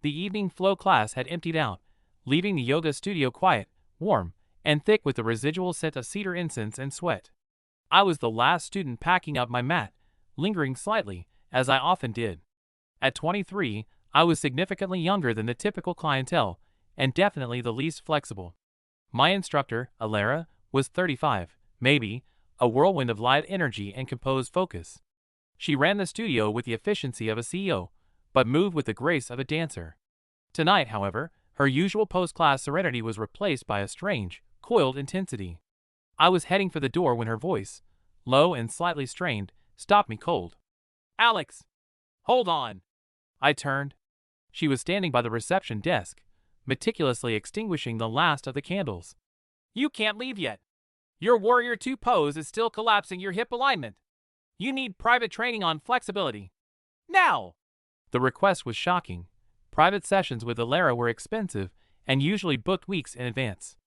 The evening flow class had emptied out, leaving the yoga studio quiet, warm, and thick with the residual scent of cedar incense and sweat. I was the last student packing up my mat, lingering slightly, as I often did. At 23, I was significantly younger than the typical clientele, and definitely the least flexible. My instructor, Alara, was 35, maybe, a whirlwind of light energy and composed focus. She ran the studio with the efficiency of a CEO, but moved with the grace of a dancer. Tonight, however, her usual post-class serenity was replaced by a strange, coiled intensity. I was heading for the door when her voice, low and slightly strained, stopped me cold. "Alex! Hold on!" I turned. She was standing by the reception desk, meticulously extinguishing the last of the candles. "You can't leave yet. Your Warrior 2 pose is still collapsing your hip alignment. You need private training on flexibility. Now!" The request was shocking. Private sessions with Alara were expensive and usually booked weeks in advance.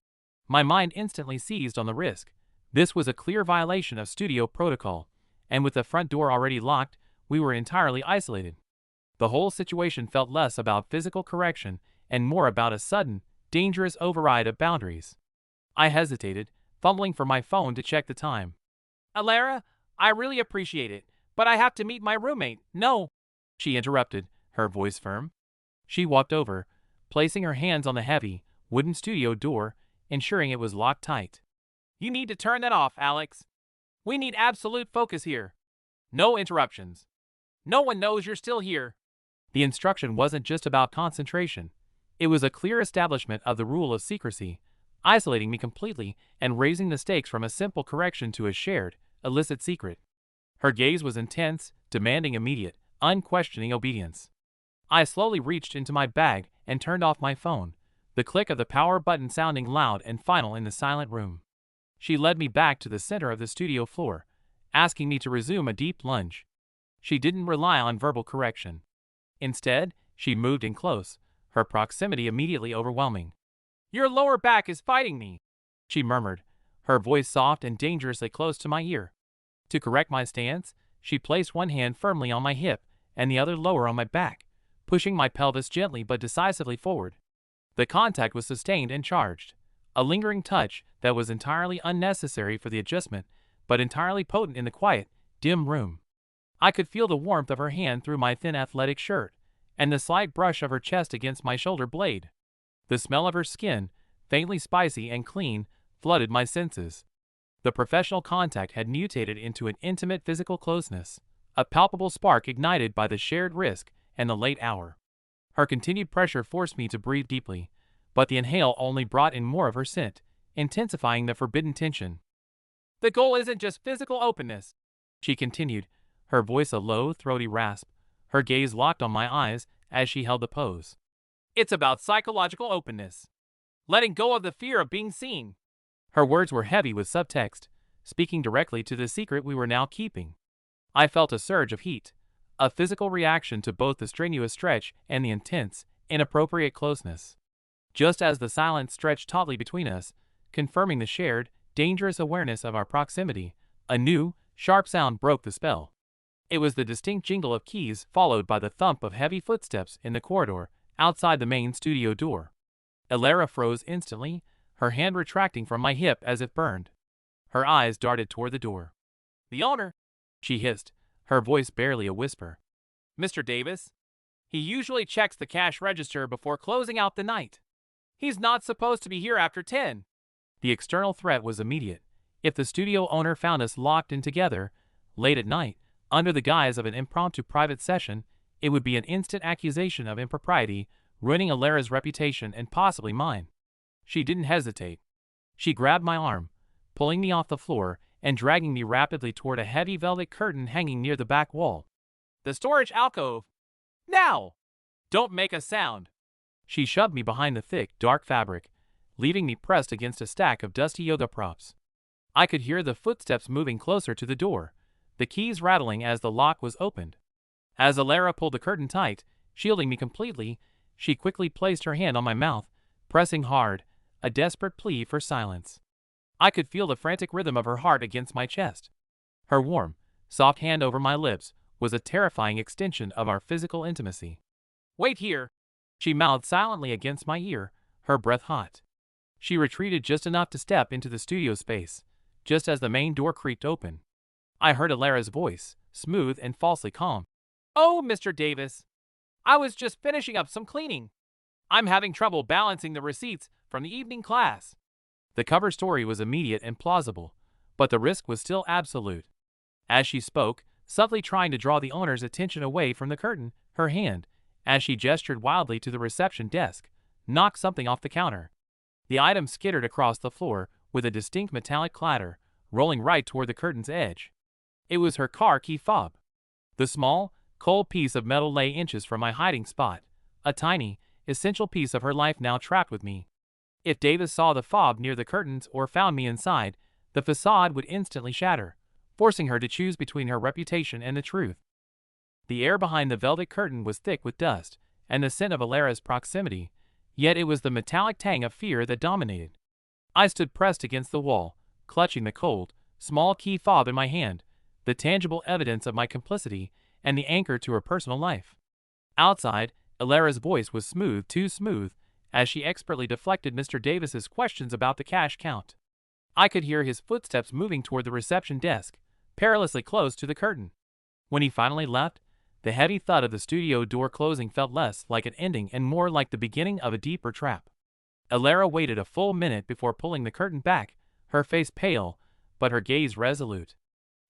My mind instantly seized on the risk. This was a clear violation of studio protocol, and with the front door already locked, we were entirely isolated. The whole situation felt less about physical correction and more about a sudden, dangerous override of boundaries. I hesitated, fumbling for my phone to check the time. "Alara, I really appreciate it, but I have to meet my roommate." "No," she interrupted, her voice firm. She walked over, placing her hands on the heavy, wooden studio door, ensuring it was locked tight. "You need to turn that off, Alex. We need absolute focus here. No interruptions. No one knows you're still here." The instruction wasn't just about concentration. It was a clear establishment of the rule of secrecy, isolating me completely and raising the stakes from a simple correction to a shared, illicit secret. Her gaze was intense, demanding immediate, unquestioning obedience. I slowly reached into my bag and turned off my phone, the click of the power button sounding loud and final in the silent room. She led me back to the center of the studio floor, asking me to resume a deep lunge. She didn't rely on verbal correction. Instead, she moved in close, her proximity immediately overwhelming. "Your lower back is fighting me," she murmured, her voice soft and dangerously close to my ear. To correct my stance, she placed one hand firmly on my hip and the other lower on my back, pushing my pelvis gently but decisively forward. The contact was sustained and charged, a lingering touch that was entirely unnecessary for the adjustment, but entirely potent in the quiet, dim room. I could feel the warmth of her hand through my thin athletic shirt, and the slight brush of her chest against my shoulder blade. The smell of her skin, faintly spicy and clean, flooded my senses. The professional contact had mutated into an intimate physical closeness, a palpable spark ignited by the shared risk and the late hour. Her continued pressure forced me to breathe deeply, but the inhale only brought in more of her scent, intensifying the forbidden tension. "The goal isn't just physical openness," she continued, her voice a low, throaty rasp, her gaze locked on my eyes as she held the pose. "It's about psychological openness. Letting go of the fear of being seen." Her words were heavy with subtext, speaking directly to the secret we were now keeping. I felt a surge of heat, a physical reaction to both the strenuous stretch and the intense, inappropriate closeness. Just as the silence stretched tautly between us, confirming the shared, dangerous awareness of our proximity, a new, sharp sound broke the spell. It was the distinct jingle of keys followed by the thump of heavy footsteps in the corridor outside the main studio door. Alara froze instantly, her hand retracting from my hip as if burned. Her eyes darted toward the door. "The owner," she hissed, her voice barely a whisper. "Mr. Davis. He usually checks the cash register before closing out the night. He's not supposed to be here after 10. The external threat was immediate. If the studio owner found us locked in together, late at night, under the guise of an impromptu private session, it would be an instant accusation of impropriety, ruining Alara's reputation and possibly mine. She didn't hesitate. She grabbed my arm, pulling me off the floor and dragging me rapidly toward a heavy velvet curtain hanging near the back wall. "The storage alcove. Now! Don't make a sound." She shoved me behind the thick, dark fabric, leaving me pressed against a stack of dusty yoga props. I could hear the footsteps moving closer to the door, the keys rattling as the lock was opened. As Alara pulled the curtain tight, shielding me completely, she quickly placed her hand on my mouth, pressing hard, a desperate plea for silence. I could feel the frantic rhythm of her heart against my chest. Her warm, soft hand over my lips was a terrifying extension of our physical intimacy. "Wait here," She mouthed silently against my ear, her breath hot. She retreated just enough to step into the studio space, just as the main door creaked open. I heard Alara's voice, smooth and falsely calm. "Oh, Mr. Davis, I was just finishing up some cleaning. I'm having trouble balancing the receipts from the evening class." The cover story was immediate and plausible, but the risk was still absolute. As she spoke, subtly trying to draw the owner's attention away from the curtain, her hand, as she gestured wildly to the reception desk, knocked something off the counter. The item skittered across the floor with a distinct metallic clatter, rolling right toward the curtain's edge. It was her car key fob. The small, cold piece of metal lay inches from my hiding spot, a tiny, essential piece of her life now trapped with me. If Davis saw the fob near the curtains or found me inside, the facade would instantly shatter, forcing her to choose between her reputation and the truth. The air behind the velvet curtain was thick with dust and the scent of Alara's proximity, yet it was the metallic tang of fear that dominated. I stood pressed against the wall, clutching the cold, small key fob in my hand, the tangible evidence of my complicity and the anchor to her personal life. Outside, Alara's voice was smooth, too smooth, as she expertly deflected Mr. Davis's questions about the cash count. I could hear his footsteps moving toward the reception desk, perilously close to the curtain. When he finally left, the heavy thud of the studio door closing felt less like an ending and more like the beginning of a deeper trap. Alara waited a full minute before pulling the curtain back, her face pale, but her gaze resolute.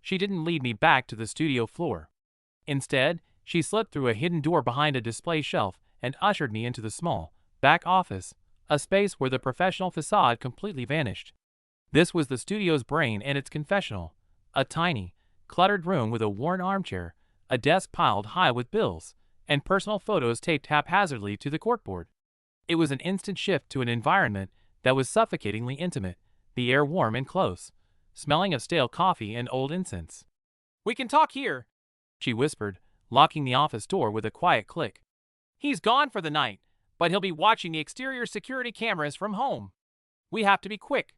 She didn't lead me back to the studio floor. Instead, she slipped through a hidden door behind a display shelf and ushered me into the small, back office, a space where the professional facade completely vanished. This was the studio's brain and its confessional, a tiny, cluttered room with a worn armchair, a desk piled high with bills, and personal photos taped haphazardly to the corkboard. It was an instant shift to an environment that was suffocatingly intimate, the air warm and close, smelling of stale coffee and old incense. "We can talk here," she whispered, locking the office door with a quiet click. "He's gone for the night, but he'll be watching the exterior security cameras from home. We have to be quick."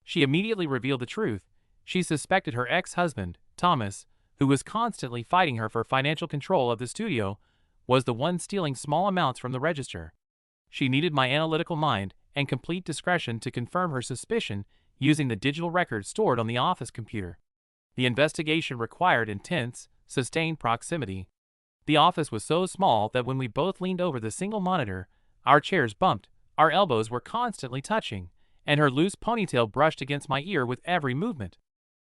She immediately revealed the truth. She suspected her ex-husband, Thomas, who was constantly fighting her for financial control of the studio, was the one stealing small amounts from the register. She needed my analytical mind and complete discretion to confirm her suspicion using the digital records stored on the office computer. The investigation required intense, sustained proximity. The office was so small that when we both leaned over the single monitor, our chairs bumped, our elbows were constantly touching, and her loose ponytail brushed against my ear with every movement.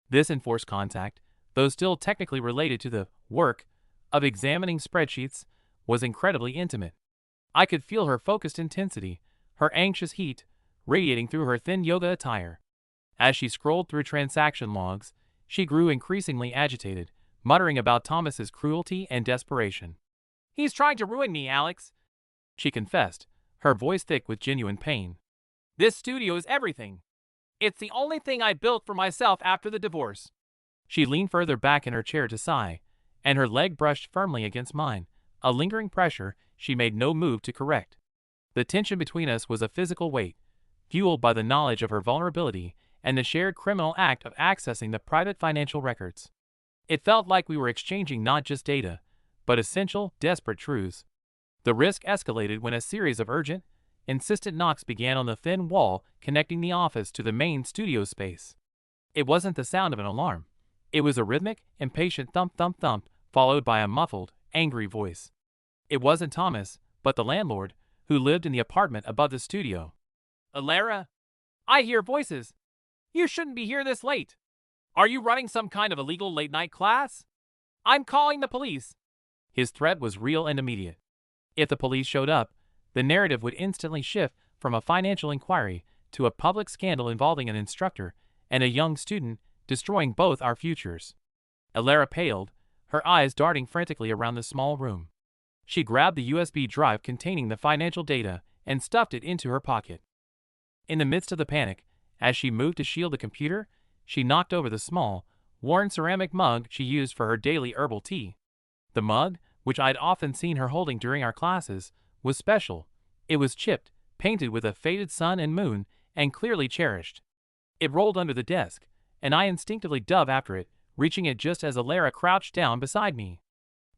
This enforced contact, though still technically related to the work of examining spreadsheets, was incredibly intimate. I could feel her focused intensity, her anxious heat, radiating through her thin yoga attire. As she scrolled through transaction logs, she grew increasingly agitated, muttering about Thomas's cruelty and desperation. "He's trying to ruin me, Alex," she confessed, her voice thick with genuine pain. "This studio is everything. It's the only thing I built for myself after the divorce." She leaned further back in her chair to sigh, and her leg brushed firmly against mine, a lingering pressure she made no move to correct. The tension between us was a physical weight, fueled by the knowledge of her vulnerability and the shared criminal act of accessing the private financial records. It felt like we were exchanging not just data, but essential, desperate truths. The risk escalated when a series of urgent, insistent knocks began on the thin wall connecting the office to the main studio space. It wasn't the sound of an alarm. It was a rhythmic, impatient thump-thump-thump, followed by a muffled, angry voice. It wasn't Thomas, but the landlord, who lived in the apartment above the studio. "Alara, I hear voices. You shouldn't be here this late. Are you running some kind of illegal late-night class? I'm calling the police." His threat was real and immediate. If the police showed up, the narrative would instantly shift from a financial inquiry to a public scandal involving an instructor and a young student, destroying both our futures. Alara paled, her eyes darting frantically around the small room. She grabbed the USB drive containing the financial data and stuffed it into her pocket. In the midst of the panic, as she moved to shield the computer, she knocked over the small, worn ceramic mug she used for her daily herbal tea. The mug, which I'd often seen her holding during our classes, was special. It was chipped, painted with a faded sun and moon, and clearly cherished. It rolled under the desk, and I instinctively dove after it, reaching it just as Alara crouched down beside me.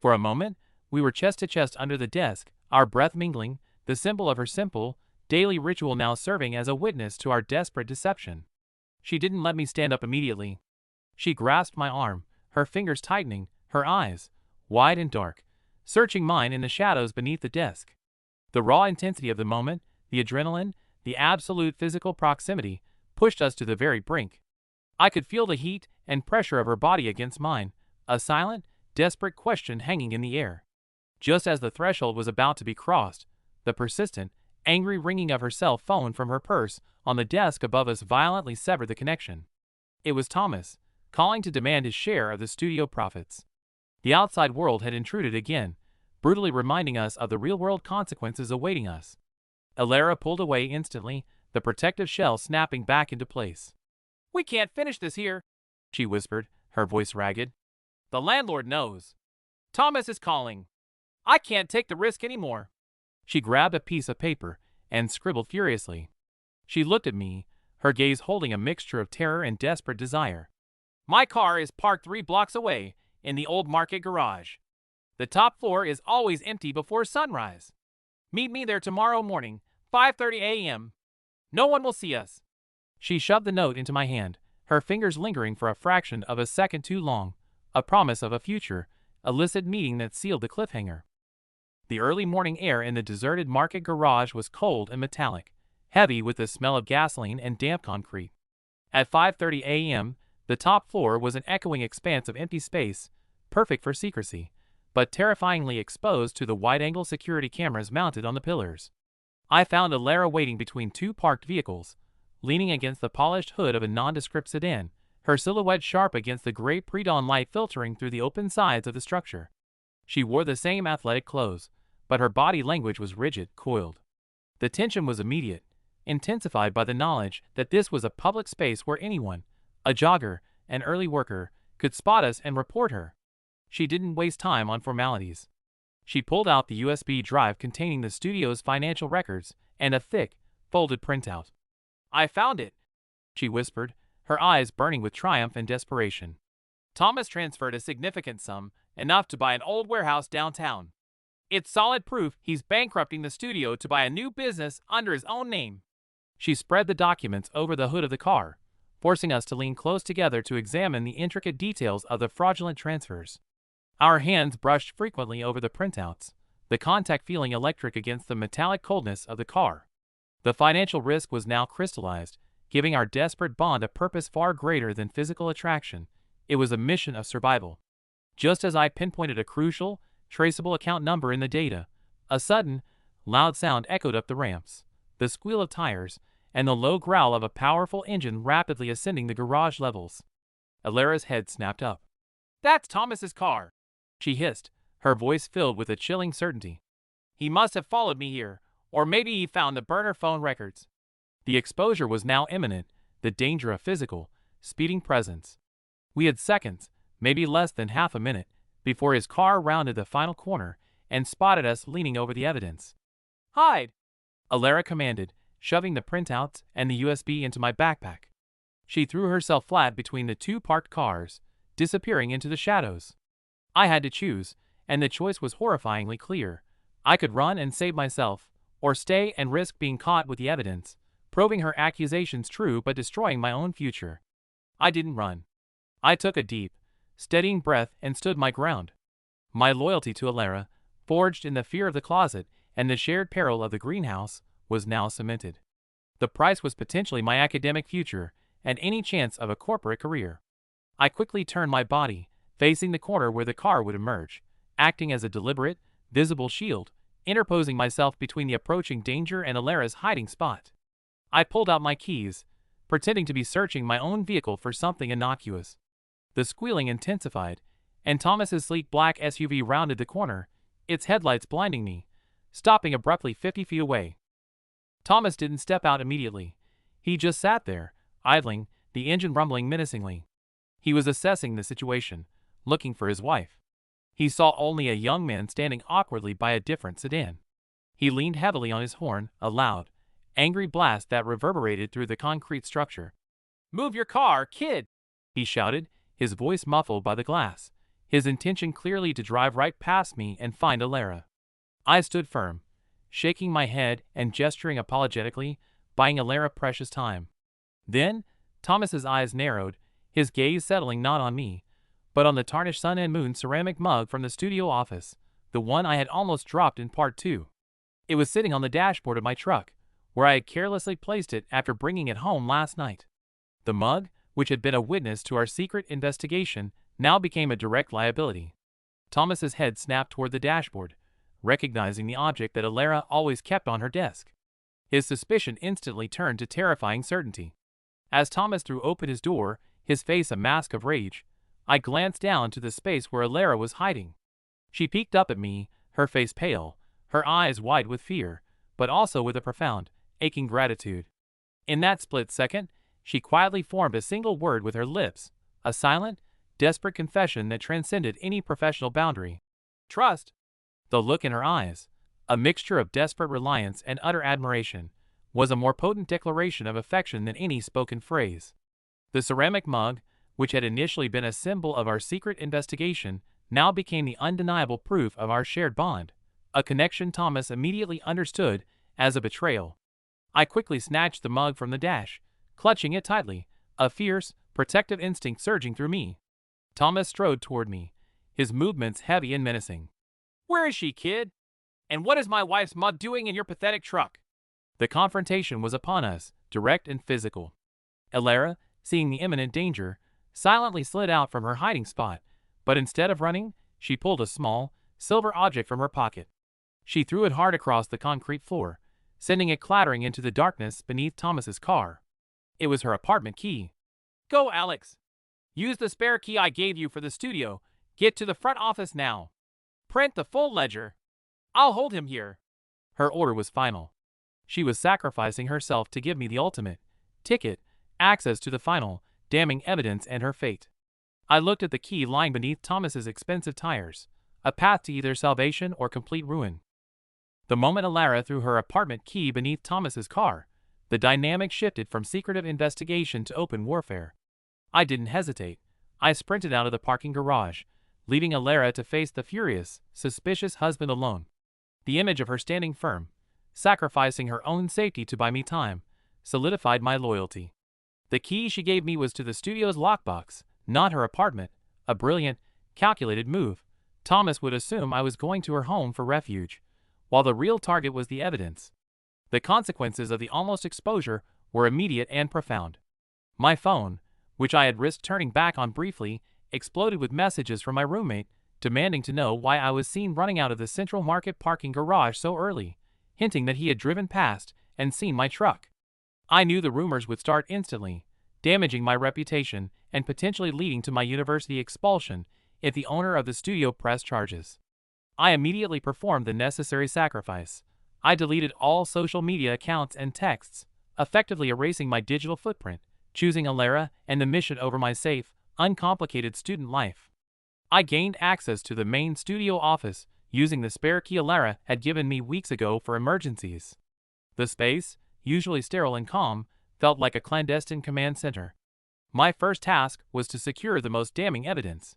For a moment, we were chest to chest under the desk, our breath mingling, the symbol of her simple, daily ritual now serving as a witness to our desperate deception. She didn't let me stand up immediately. She grasped my arm, her fingers tightening, her eyes, wide and dark, searching mine in the shadows beneath the desk. The raw intensity of the moment, the adrenaline, the absolute physical proximity, pushed us to the very brink. I could feel the heat and pressure of her body against mine, a silent, desperate question hanging in the air. Just as the threshold was about to be crossed, the persistent, angry ringing of her cell phone from her purse on the desk above us violently severed the connection. It was Thomas, calling to demand his share of the studio profits. The outside world had intruded again, brutally reminding us of the real-world consequences awaiting us. Alara pulled away instantly, the protective shell snapping back into place. "We can't finish this here," she whispered, her voice ragged. "The landlord knows. Thomas is calling. I can't take the risk anymore." She grabbed a piece of paper and scribbled furiously. She looked at me, her gaze holding a mixture of terror and desperate desire. "My car is parked 3 blocks away in the old market garage. The top floor is always empty before sunrise. Meet me there tomorrow morning, 5:30 a.m. No one will see us." She shoved the note into my hand, her fingers lingering for a fraction of a second too long, a promise of a future, illicit meeting that sealed the cliffhanger. The early morning air in the deserted market garage was cold and metallic, heavy with the smell of gasoline and damp concrete. At 5:30 a.m., the top floor was an echoing expanse of empty space, perfect for secrecy, but terrifyingly exposed to the wide-angle security cameras mounted on the pillars. I found Alara waiting between 2 parked vehicles, leaning against the polished hood of a nondescript sedan, her silhouette sharp against the gray pre-dawn light filtering through the open sides of the structure. She wore the same athletic clothes, but her body language was rigid, coiled. The tension was immediate, intensified by the knowledge that this was a public space where anyone, a jogger, an early worker, could spot us and report her. She didn't waste time on formalities. She pulled out the USB drive containing the studio's financial records and a thick, folded printout. "I found it," she whispered, her eyes burning with triumph and desperation. "Thomas transferred a significant sum, enough to buy an old warehouse downtown. It's solid proof he's bankrupting the studio to buy a new business under his own name." She spread the documents over the hood of the car, forcing us to lean close together to examine the intricate details of the fraudulent transfers. Our hands brushed frequently over the printouts, the contact feeling electric against the metallic coldness of the car. The financial risk was now crystallized, giving our desperate bond a purpose far greater than physical attraction. It was a mission of survival. Just as I pinpointed a crucial, traceable account number in the data, a sudden, loud sound echoed up the ramps, the squeal of tires, and the low growl of a powerful engine rapidly ascending the garage levels. Alara's head snapped up. "That's Thomas's car," she hissed, her voice filled with a chilling certainty. "He must have followed me here, or maybe he found the burner phone records." The exposure was now imminent, the danger a physical, speeding presence. We had seconds, maybe less than half a minute, before his car rounded the final corner and spotted us leaning over the evidence. "Hide!" Alara commanded, shoving the printouts and the USB into my backpack. She threw herself flat between the 2 parked cars, disappearing into the shadows. I had to choose, and the choice was horrifyingly clear. I could run and save myself, or stay and risk being caught with the evidence, proving her accusations true but destroying my own future. I didn't run. I took a deep, steadying breath and stood my ground. My loyalty to Alara, forged in the fear of the closet and the shared peril of the greenhouse, was now cemented. The price was potentially my academic future and any chance of a corporate career. I quickly turned my body, facing the corner where the car would emerge, acting as a deliberate, visible shield, interposing myself between the approaching danger and Alara's hiding spot. I pulled out my keys, pretending to be searching my own vehicle for something innocuous. The squealing intensified, and Thomas's sleek black SUV rounded the corner, its headlights blinding me, stopping abruptly 50 feet away. Thomas didn't step out immediately. He just sat there, idling, the engine rumbling menacingly. He was assessing the situation, looking for his wife. He saw only a young man standing awkwardly by a different sedan. He leaned heavily on his horn, a loud, angry blast that reverberated through the concrete structure. "Move your car, kid!" he shouted, his voice muffled by the glass, his intention clearly to drive right past me and find Alara. I stood firm, shaking my head and gesturing apologetically, buying Alara precious time. Then, Thomas's eyes narrowed, his gaze settling not on me, but on the tarnished sun and moon ceramic mug from the studio office, the one I had almost dropped in part 2. It was sitting on the dashboard of my truck, where I had carelessly placed it after bringing it home last night. The mug, which had been a witness to our secret investigation, now became a direct liability. Thomas's head snapped toward the dashboard, recognizing the object that Alara always kept on her desk. His suspicion instantly turned to terrifying certainty. As Thomas threw open his door, his face a mask of rage, I glanced down to the space where Alara was hiding. She peeked up at me, her face pale, her eyes wide with fear, but also with a profound, aching gratitude. In that split second, she quietly formed a single word with her lips, a silent, desperate confession that transcended any professional boundary. Trust. The look in her eyes, a mixture of desperate reliance and utter admiration, was a more potent declaration of affection than any spoken phrase. The ceramic mug, which had initially been a symbol of our secret investigation, now became the undeniable proof of our shared bond, a connection Thomas immediately understood as a betrayal. I quickly snatched the mug from the dash, clutching it tightly, a fierce, protective instinct surging through me. Thomas strode toward me, his movements heavy and menacing. "Where is she, kid? And what is my wife's mug doing in your pathetic truck?" The confrontation was upon us, direct and physical. Alara, seeing the imminent danger, silently slid out from her hiding spot, but instead of running, she pulled a small, silver object from her pocket. She threw it hard across the concrete floor, sending it clattering into the darkness beneath Thomas's car. It was her apartment key. "Go, Alex! Use the spare key I gave you for the studio. Get to the front office now. Print the full ledger. I'll hold him here." Her order was final. She was sacrificing herself to give me the ultimate ticket, access to the final, damning evidence and her fate. I looked at the key lying beneath Thomas's expensive tires, a path to either salvation or complete ruin. The moment Alara threw her apartment key beneath Thomas's car, the dynamic shifted from secretive investigation to open warfare. I didn't hesitate. I sprinted out of the parking garage, leaving Alara to face the furious, suspicious husband alone. The image of her standing firm, sacrificing her own safety to buy me time, solidified my loyalty. The key she gave me was to the studio's lockbox, not her apartment, a brilliant, calculated move. Thomas would assume I was going to her home for refuge, while the real target was the evidence. The consequences of the almost exposure were immediate and profound. My phone, which I had risked turning back on briefly, exploded with messages from my roommate, demanding to know why I was seen running out of the Central Market parking garage so early, hinting that he had driven past and seen my truck. I knew the rumors would start instantly, damaging my reputation and potentially leading to my university expulsion if the owner of the studio pressed charges. I immediately performed the necessary sacrifice. I deleted all social media accounts and texts, effectively erasing my digital footprint, choosing Alara and the mission over my safe, uncomplicated student life. I gained access to the main studio office using the spare key Alara had given me weeks ago for emergencies. The space, usually sterile and calm, felt like a clandestine command center. My first task was to secure the most damning evidence.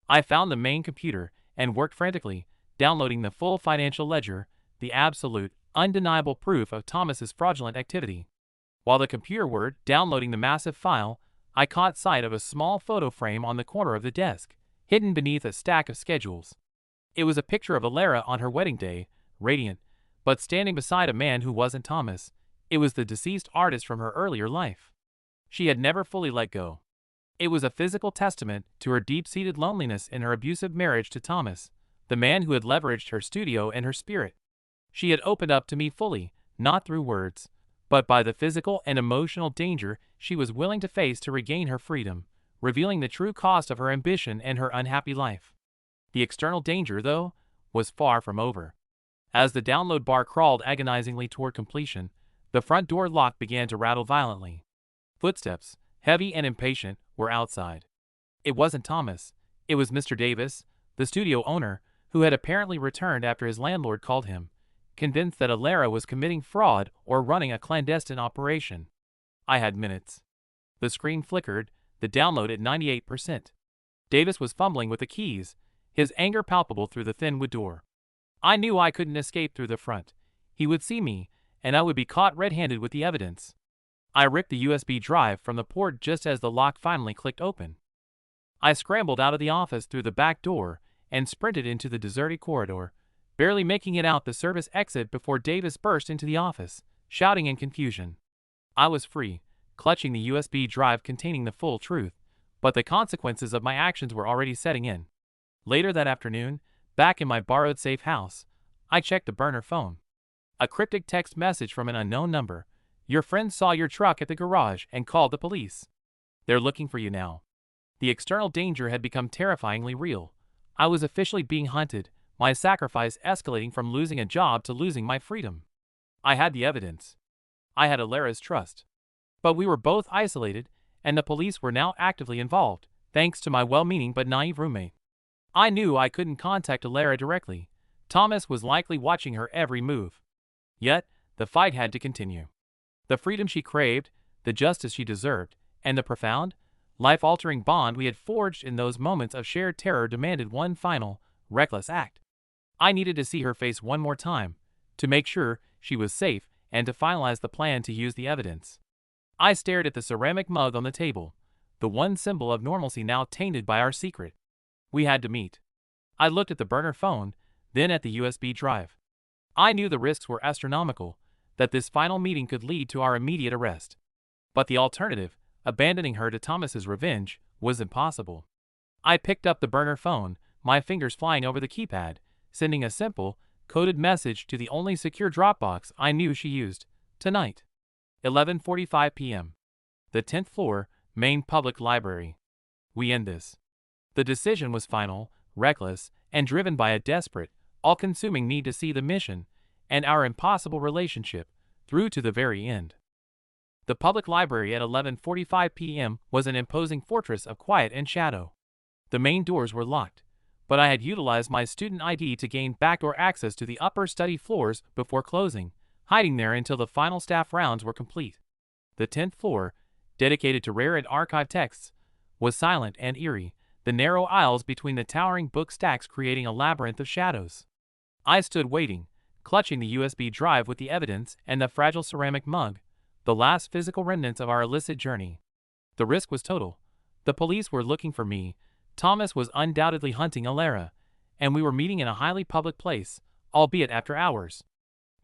I found the main computer and worked frantically, downloading the full financial ledger, the absolute, undeniable proof of Thomas's fraudulent activity. While the computer were downloading the massive file, I caught sight of a small photo frame on the corner of the desk, hidden beneath a stack of schedules. It was a picture of Alara on her wedding day, radiant, but standing beside a man who wasn't Thomas. It was the deceased artist from her earlier life. She had never fully let go. It was a physical testament to her deep-seated loneliness in her abusive marriage to Thomas, the man who had leveraged her studio and her spirit. She had opened up to me fully, not through words, but by the physical and emotional danger she was willing to face to regain her freedom, revealing the true cost of her ambition and her unhappy life. The external danger, though, was far from over. As the download bar crawled agonizingly toward completion, the front door lock began to rattle violently. Footsteps, heavy and impatient, were outside. It wasn't Thomas. It was Mr. Davis, the studio owner, who had apparently returned after his landlord called him, convinced that Alara was committing fraud or running a clandestine operation. I had minutes. The screen flickered, the download at 98%. Davis was fumbling with the keys, his anger palpable through the thin wood door. I knew I couldn't escape through the front. He would see me, and I would be caught red-handed with the evidence. I ripped the USB drive from the port just as the lock finally clicked open. I scrambled out of the office through the back door and sprinted into the deserted corridor, barely making it out the service exit before Davis burst into the office, shouting in confusion. I was free, clutching the USB drive containing the full truth, but the consequences of my actions were already setting in. Later that afternoon, back in my borrowed safe house, I checked the burner phone. A cryptic text message from an unknown number. Your friend saw your truck at the garage and called the police. They're looking for you now. The external danger had become terrifyingly real. I was officially being hunted, my sacrifice escalating from losing a job to losing my freedom. I had the evidence. I had Alara's trust. But we were both isolated, and the police were now actively involved, thanks to my well-meaning but naive roommate. I knew I couldn't contact Alara directly. Thomas was likely watching her every move. Yet, the fight had to continue. The freedom she craved, the justice she deserved, and the profound, life-altering bond we had forged in those moments of shared terror demanded one final, reckless act. I needed to see her face one more time, to make sure she was safe and to finalize the plan to use the evidence. I stared at the ceramic mug on the table, the one symbol of normalcy now tainted by our secret. We had to meet. I looked at the burner phone, then at the USB drive. I knew the risks were astronomical, that this final meeting could lead to our immediate arrest. But the alternative, abandoning her to Thomas's revenge, was impossible. I picked up the burner phone, my fingers flying over the keypad, sending a simple, coded message to the only secure Dropbox I knew she used. Tonight. 11:45 p.m. The 10th floor, main public library. We end this. The decision was final, reckless, and driven by a desperate, all-consuming need to see the mission, and our impossible relationship, through to the very end. The public library at 11:45 p.m. was an imposing fortress of quiet and shadow. The main doors were locked, but I had utilized my student ID to gain backdoor access to the upper study floors before closing, hiding there until the final staff rounds were complete. The 10th floor, dedicated to rare and archived texts, was silent and eerie, the narrow aisles between the towering book stacks creating a labyrinth of shadows. I stood waiting, clutching the USB drive with the evidence and the fragile ceramic mug, the last physical remnants of our illicit journey. The risk was total. The police were looking for me, Thomas was undoubtedly hunting Alara, and we were meeting in a highly public place, albeit after hours.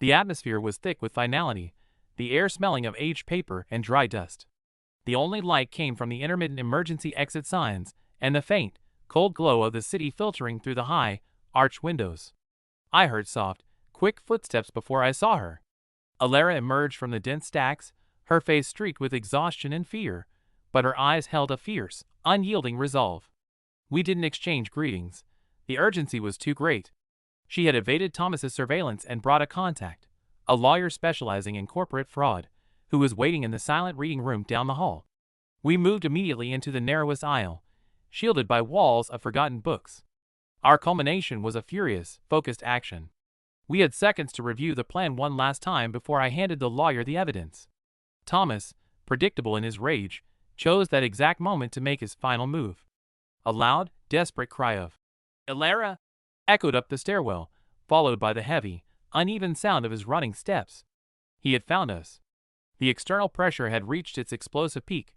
The atmosphere was thick with finality, the air smelling of aged paper and dry dust. The only light came from the intermittent emergency exit signs and the faint, cold glow of the city filtering through the high, arched windows. I heard soft, quick footsteps before I saw her. Alara emerged from the dense stacks, her face streaked with exhaustion and fear, but her eyes held a fierce, unyielding resolve. We didn't exchange greetings. The urgency was too great. She had evaded Thomas's surveillance and brought a contact, a lawyer specializing in corporate fraud, who was waiting in the silent reading room down the hall. We moved immediately into the narrowest aisle, shielded by walls of forgotten books. Our culmination was a furious, focused action. We had seconds to review the plan one last time before I handed the lawyer the evidence. Thomas, predictable in his rage, chose that exact moment to make his final move. A loud, desperate cry of "Alara!" echoed up the stairwell, followed by the heavy, uneven sound of his running steps. He had found us. The external pressure had reached its explosive peak.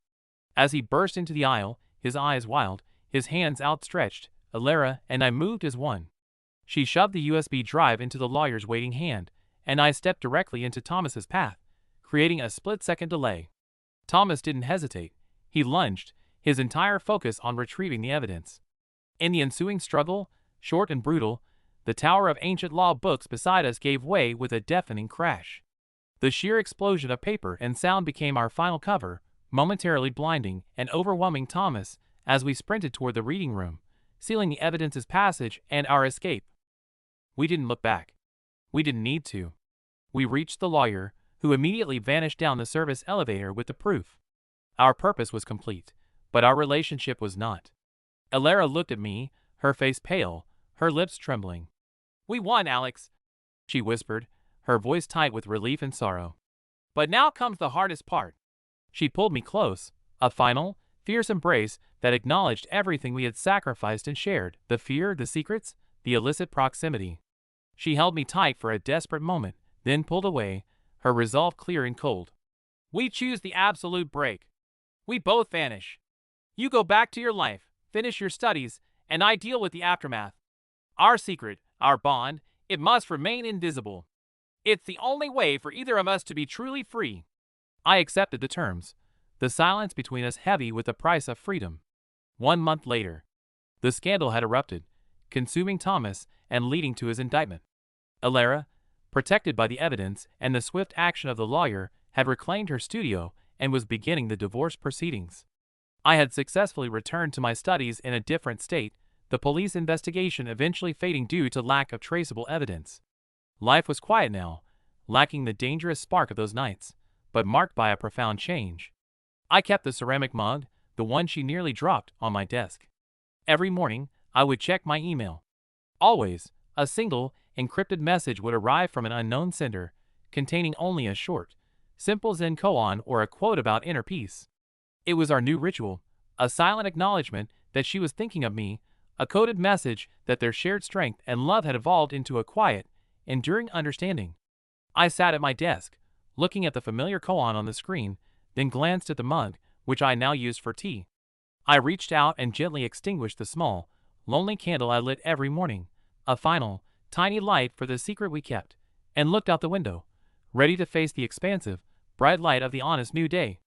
As he burst into the aisle, his eyes wild, his hands outstretched, Alara and I moved as one. She shoved the USB drive into the lawyer's waiting hand, and I stepped directly into Thomas's path, creating a split-second delay. Thomas didn't hesitate. He lunged, his entire focus on retrieving the evidence. In the ensuing struggle, short and brutal, the tower of ancient law books beside us gave way with a deafening crash. The sheer explosion of paper and sound became our final cover, momentarily blinding and overwhelming Thomas as we sprinted toward the reading room, sealing the evidence's passage and our escape. We didn't look back. We didn't need to. We reached the lawyer, who immediately vanished down the service elevator with the proof. Our purpose was complete, but our relationship was not. Alara looked at me, her face pale, her lips trembling. "We won, Alex," she whispered, her voice tight with relief and sorrow. "But now comes the hardest part." She pulled me close, a final, fierce embrace that acknowledged everything we had sacrificed and shared, the fear, the secrets, the illicit proximity. She held me tight for a desperate moment, then pulled away, her resolve clear and cold. We choose the absolute break. We both vanish. You go back to your life, finish your studies, and I deal with the aftermath. Our secret, our bond, it must remain invisible. It's the only way for either of us to be truly free. I accepted the terms, the silence between us heavy with the price of freedom. 1 month later, the scandal had erupted, consuming Thomas and leading to his indictment. Alara, protected by the evidence and the swift action of the lawyer, had reclaimed her studio and was beginning the divorce proceedings. I had successfully returned to my studies in a different state, the police investigation eventually fading due to lack of traceable evidence. Life was quiet now, lacking the dangerous spark of those nights, but marked by a profound change. I kept the ceramic mug, the one she nearly dropped, on my desk. Every morning, I would check my email. Always, a single, encrypted message would arrive from an unknown sender, containing only a short, simple Zen koan or a quote about inner peace. It was our new ritual, a silent acknowledgement that she was thinking of me, a coded message that their shared strength and love had evolved into a quiet, enduring understanding. I sat at my desk, looking at the familiar koan on the screen, then glanced at the mug, which I now used for tea. I reached out and gently extinguished the small, lonely candle I lit every morning, a final, tiny light for the secret we kept, and looked out the window, ready to face the expansive, bright light of the honest new day.